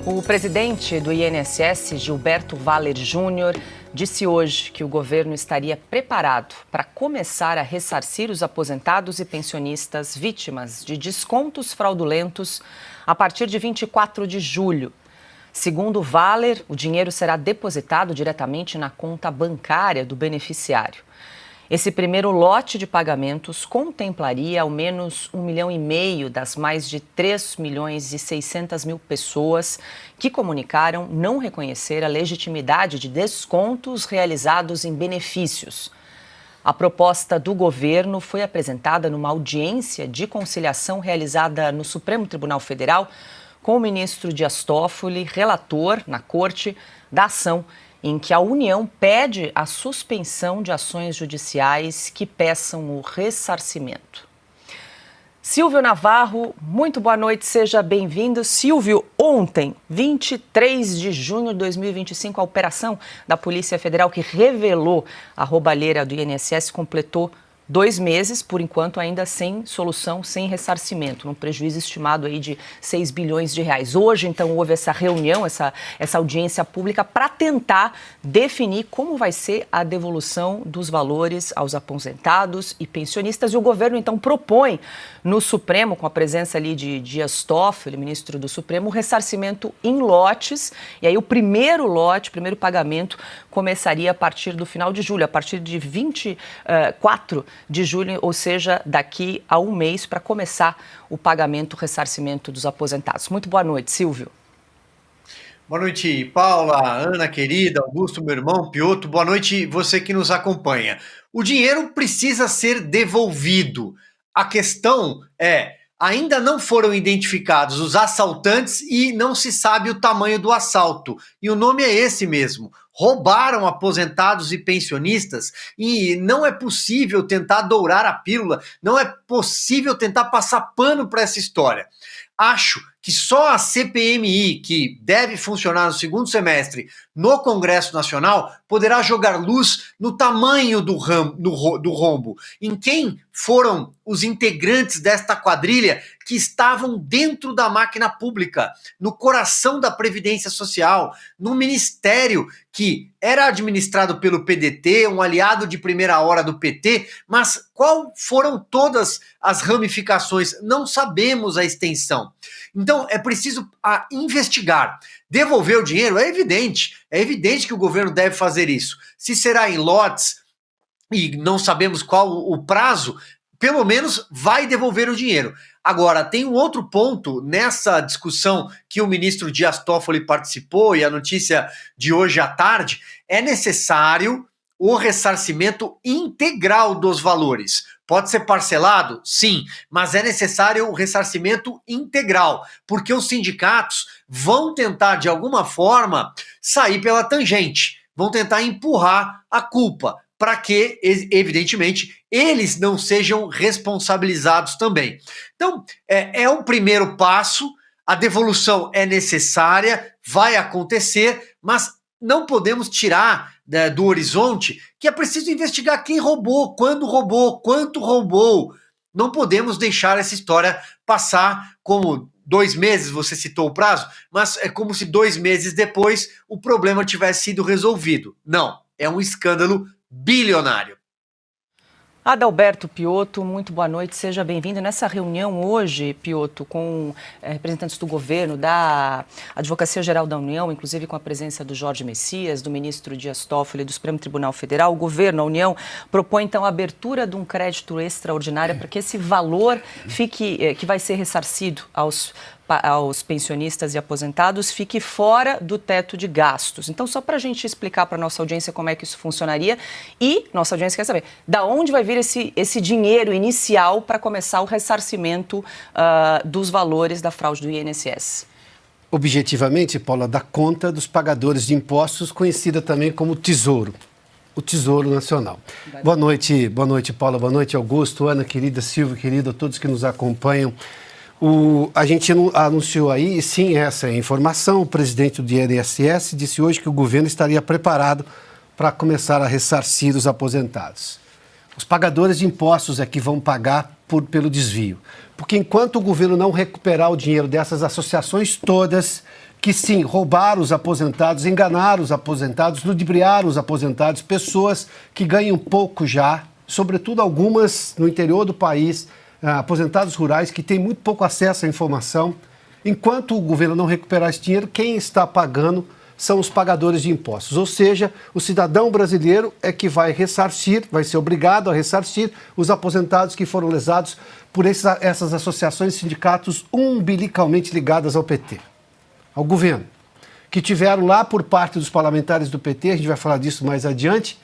O presidente do INSS, Gilberto Valer Júnior, disse hoje que o governo estaria preparado para começar a ressarcir os aposentados e pensionistas vítimas de descontos fraudulentos a partir de 24 de julho. Segundo Valer, o dinheiro será depositado diretamente na conta bancária do beneficiário. Esse primeiro lote de pagamentos contemplaria ao menos 1,5 milhão das mais de 3.600.000 pessoas que comunicaram não reconhecer a legitimidade de descontos realizados em benefícios. A proposta do governo foi apresentada numa audiência de conciliação realizada no Supremo Tribunal Federal com o ministro Dias Toffoli, relator na corte da ação em que a União pede a suspensão de ações judiciais que peçam o ressarcimento. Silvio Navarro, muito boa noite, seja bem-vindo. Silvio, ontem, 23 de junho de 2025, a operação da Polícia Federal que revelou a roubalheira do INSS completou 2 meses, por enquanto ainda sem solução, sem ressarcimento, num prejuízo estimado aí de 6 bilhões de reais. Hoje, então, houve essa reunião, essa audiência pública para tentar definir como vai ser a devolução dos valores aos aposentados e pensionistas. E o governo, então, propõe no Supremo, com a presença ali de Dias Toffoli, ministro do Supremo, o ressarcimento em lotes. E aí o primeiro lote, o primeiro pagamento, começaria a partir do final de julho, a partir de 24 de julho, ou seja, daqui a um mês, para começar o pagamento, o ressarcimento dos aposentados. Muito boa noite, Silvio. Boa noite, Paula, Ana, querida, Augusto, meu irmão, Piotr. Boa noite, você que nos acompanha. O dinheiro precisa ser devolvido. A questão é, ainda não foram identificados os assaltantes e não se sabe o tamanho do assalto. E o nome é esse mesmo. Roubaram aposentados e pensionistas e não é possível tentar dourar a pílula, não é possível tentar passar pano para essa história. Acho que só a CPMI, que deve funcionar no segundo semestre no Congresso Nacional, poderá jogar luz no tamanho do rombo, em quem foram os integrantes desta quadrilha que estavam dentro da máquina pública, no coração da Previdência Social, no ministério que era administrado pelo PDT, um aliado de primeira hora do PT, mas qual foram todas as ramificações? Não sabemos a extensão. Então, é preciso investigar. Devolver o dinheiro é evidente que o governo deve fazer isso. Se será em lotes e não sabemos qual o prazo, pelo menos vai devolver o dinheiro. Agora, tem um outro ponto nessa discussão que o ministro Dias Toffoli participou e a notícia de hoje à tarde, é necessário o ressarcimento integral dos valores. Pode ser parcelado? Sim, mas é necessário o ressarcimento integral, porque os sindicatos vão tentar, de alguma forma, sair pela tangente, vão tentar empurrar a culpa, para que, evidentemente, eles não sejam responsabilizados também. Então, é um primeiro passo, a devolução é necessária, vai acontecer, mas não podemos tirar do horizonte que é preciso investigar quem roubou, quando roubou, quanto roubou. Não podemos deixar essa história passar como 2 meses, você citou o prazo, mas é como se 2 meses depois o problema tivesse sido resolvido. Não, é um escândalo bilionário. Adalberto Piotr, muito boa noite, seja bem-vindo. Nessa reunião hoje, Piotr, com representantes do governo, da Advocacia Geral da União, inclusive com a presença do Jorge Messias, do ministro Dias Toffoli, do Supremo Tribunal Federal, o governo, a União, propõe então a abertura de um crédito extraordinário para que esse valor que vai ser ressarcido aos pensionistas e aposentados fique fora do teto de gastos. Então, só para a gente explicar para a nossa audiência como é que isso funcionaria e nossa audiência quer saber da onde vai vir esse dinheiro inicial para começar o ressarcimento dos valores da fraude do INSS. Objetivamente, Paula, da conta dos pagadores de impostos, conhecida também como Tesouro. O Tesouro Nacional. Boa noite, Paula, boa noite, Augusto, Ana, querida, Silvio, querido, a todos que nos acompanham. A gente anunciou aí, sim, essa é a informação, o presidente do INSS disse hoje que o governo estaria preparado para começar a ressarcir os aposentados. Os pagadores de impostos é que vão pagar pelo desvio. Porque enquanto o governo não recuperar o dinheiro dessas associações todas que sim, roubaram os aposentados, enganaram os aposentados, ludibriaram os aposentados, pessoas que ganham pouco já, sobretudo algumas no interior do país, aposentados rurais que têm muito pouco acesso à informação. Enquanto o governo não recuperar esse dinheiro, quem está pagando são os pagadores de impostos. Ou seja, o cidadão brasileiro é que vai ressarcir, vai ser obrigado a ressarcir os aposentados que foram lesados por essas associações e sindicatos umbilicalmente ligadas ao PT, ao governo, que tiveram lá por parte dos parlamentares do PT, a gente vai falar disso mais adiante,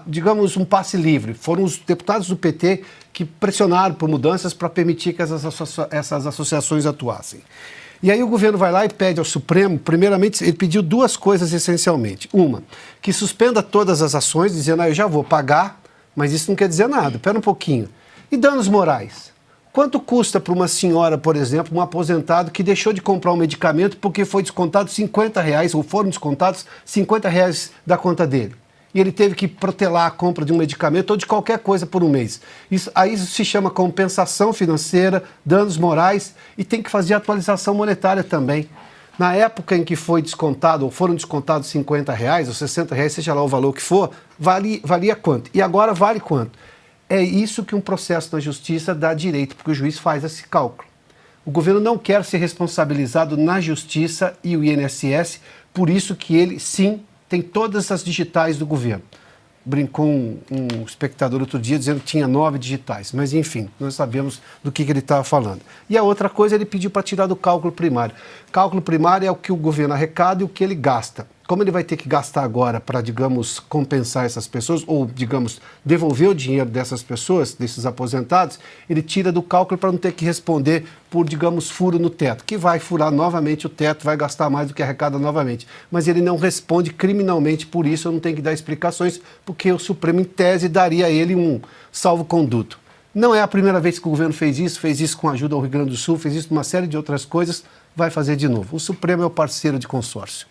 digamos, um passe livre. Foram os deputados do PT que pressionaram por mudanças para permitir que essas associações atuassem. E aí o governo vai lá e pede ao Supremo, primeiramente, ele pediu duas coisas essencialmente. Uma, que suspenda todas as ações, dizendo, eu já vou pagar, mas isso não quer dizer nada, espera um pouquinho. E danos morais? Quanto custa para uma senhora, por exemplo, um aposentado que deixou de comprar um medicamento porque foi descontado R$50, ou foram descontados R$50 da conta dele? E ele teve que protelar a compra de um medicamento ou de qualquer coisa por um mês. Isso se chama compensação financeira, danos morais, e tem que fazer atualização monetária também. Na época em que foi descontado, ou foram descontados R$50 ou R$60, seja lá o valor que for, valia quanto? E agora vale quanto? É isso que um processo na justiça dá direito, porque o juiz faz esse cálculo. O governo não quer ser responsabilizado na justiça e o INSS, por isso que ele, sim, tem todas as digitais do governo. Brincou um espectador outro dia dizendo que tinha 9 digitais, mas enfim, nós sabemos do que ele estava falando. E a outra coisa, ele pediu para tirar do cálculo primário. Cálculo primário é o que o governo arrecada e o que ele gasta. Como ele vai ter que gastar agora para, digamos, compensar essas pessoas, ou, digamos, devolver o dinheiro dessas pessoas, desses aposentados, ele tira do cálculo para não ter que responder por, digamos, furo no teto, que vai furar novamente o teto, vai gastar mais do que arrecada novamente. Mas ele não responde criminalmente por isso, eu não tenho que dar explicações, porque o Supremo, em tese, daria a ele um salvo-conduto. Não é a primeira vez que o governo fez isso com a ajuda ao Rio Grande do Sul, fez isso com uma série de outras coisas, vai fazer de novo. O Supremo é o parceiro de consórcio.